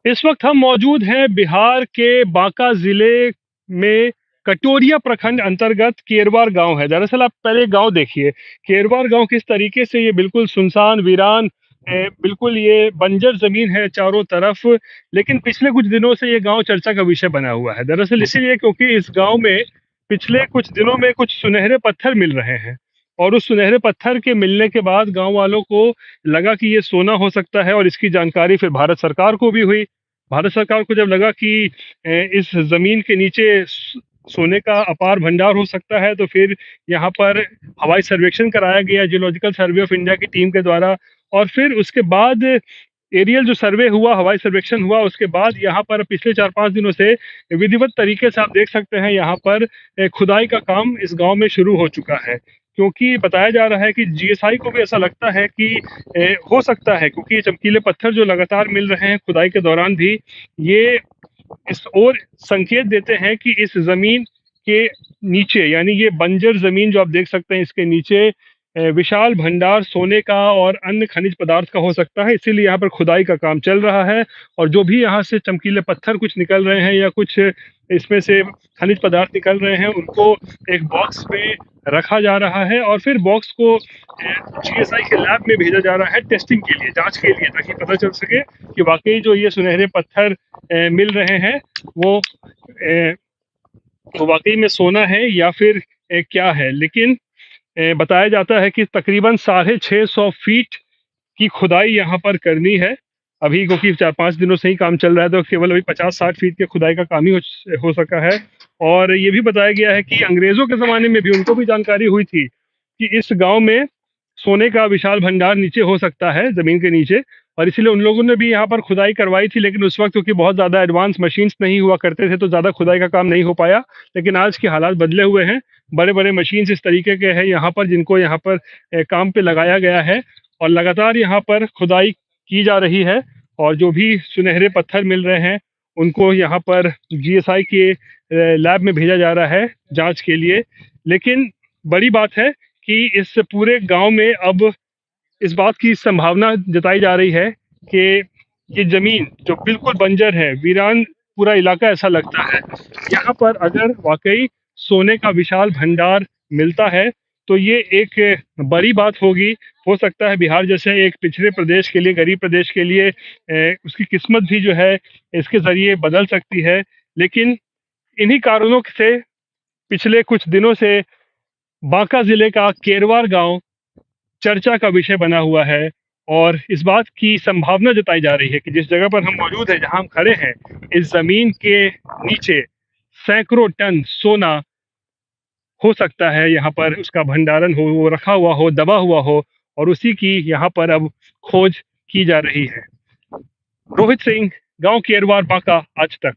इस वक्त हम मौजूद हैं बिहार के बांका जिले में कटोरिया प्रखंड अंतर्गत केरवार गांव है। दरअसल आप पहले गांव देखिए, केरवार गांव किस तरीके से ये बिल्कुल सुनसान वीरान बिल्कुल ये बंजर जमीन है चारों तरफ। लेकिन पिछले कुछ दिनों से ये गांव चर्चा का विषय बना हुआ है। दरअसल इसीलिए क्योंकि इस गांव में पिछले कुछ दिनों में कुछ सुनहरे पत्थर मिल रहे हैं, और उस सुनहरे पत्थर के मिलने के बाद गांव वालों को लगा कि ये सोना हो सकता है, और इसकी जानकारी फिर भारत सरकार को भी हुई। भारत सरकार को जब लगा कि इस जमीन के नीचे सोने का अपार भंडार हो सकता है, तो फिर यहाँ पर हवाई सर्वेक्षण कराया गया जियोलॉजिकल सर्वे ऑफ इंडिया की टीम के द्वारा। और फिर उसके बाद एरियल जो सर्वे हुआ, हवाई सर्वेक्षण हुआ, उसके बाद यहाँ पर पिछले 4-5 दिनों से विधिवत तरीके से आप देख सकते हैं यहाँ पर खुदाई का काम इस गांव में शुरू हो चुका है। क्योंकि बताया जा रहा है कि जीएसआई को भी ऐसा लगता है कि हो सकता है, क्योंकि ये चमकीले पत्थर जो लगातार मिल रहे हैं खुदाई के दौरान भी, ये इस ओर संकेत देते हैं कि इस जमीन के नीचे, यानी ये बंजर जमीन जो आप देख सकते हैं, इसके नीचे विशाल भंडार सोने का और अन्य खनिज पदार्थ का हो सकता है। इसीलिए यहाँ पर खुदाई का काम चल रहा है, और जो भी यहाँ से चमकीले पत्थर कुछ निकल रहे हैं या कुछ इसमें से खनिज पदार्थ निकल रहे हैं, उनको एक बॉक्स में रखा जा रहा है, और फिर बॉक्स को जीएसआई के लैब में भेजा जा रहा है टेस्टिंग के लिए, जांच के लिए, ताकि पता चल सके कि वाकई जो ये सुनहरे पत्थर मिल रहे हैं वो वाकई में सोना है या फिर क्या है। लेकिन बताया जाता है कि तकरीबन 650 फीट की खुदाई यहाँ पर करनी है अभी, क्योंकि 4-5 दिनों से ही काम चल रहा है, तो केवल अभी 50-60 फीट के खुदाई का काम ही हो सका है। और ये भी बताया गया है कि अंग्रेजों के ज़माने में भी उनको भी जानकारी हुई थी कि इस गांव में सोने का विशाल भंडार नीचे हो सकता है, ज़मीन के नीचे, और इसीलिए उन लोगों ने भी यहाँ पर खुदाई करवाई थी। लेकिन उस वक्त क्योंकि बहुत ज़्यादा एडवांस मशीन्स नहीं हुआ करते थे, तो ज़्यादा खुदाई का काम नहीं हो पाया। लेकिन आज के हालात बदले हुए हैं, बड़े बड़े मशीन्स इस तरीके के हैं यहाँ पर, जिनको यहाँ पर काम पे लगाया गया है, और लगातार यहाँ पर खुदाई की जा रही है। और जो भी सुनहरे पत्थर मिल रहे हैं उनको यहाँ पर जीएसआई के लैब में भेजा जा रहा है जांच के लिए। लेकिन बड़ी बात है कि इस पूरे गांव में अब इस बात की संभावना जताई जा रही है कि ये जमीन जो बिल्कुल बंजर है, वीरान पूरा इलाका ऐसा लगता है, यहाँ पर अगर वाकई सोने का विशाल भंडार मिलता है तो ये एक बड़ी बात होगी। हो सकता है बिहार जैसे एक पिछड़े प्रदेश के लिए, गरीब प्रदेश के लिए उसकी किस्मत भी जो है इसके जरिए बदल सकती है। लेकिन इन्हीं कारणों से पिछले कुछ दिनों से बांका जिले का केरवार गांव चर्चा का विषय बना हुआ है, और इस बात की संभावना जताई जा रही है कि जिस जगह पर हम मौजूद हैं, जहां हम खड़े हैं, इस जमीन के नीचे सैकड़ों टन सोना हो सकता है, यहाँ पर उसका भंडारण हो, वो रखा हुआ हो, दबा हुआ हो, और उसी की यहाँ पर अब खोज की जा रही है। रोहित सिंह, गांव केरवार, बांका, आज तक।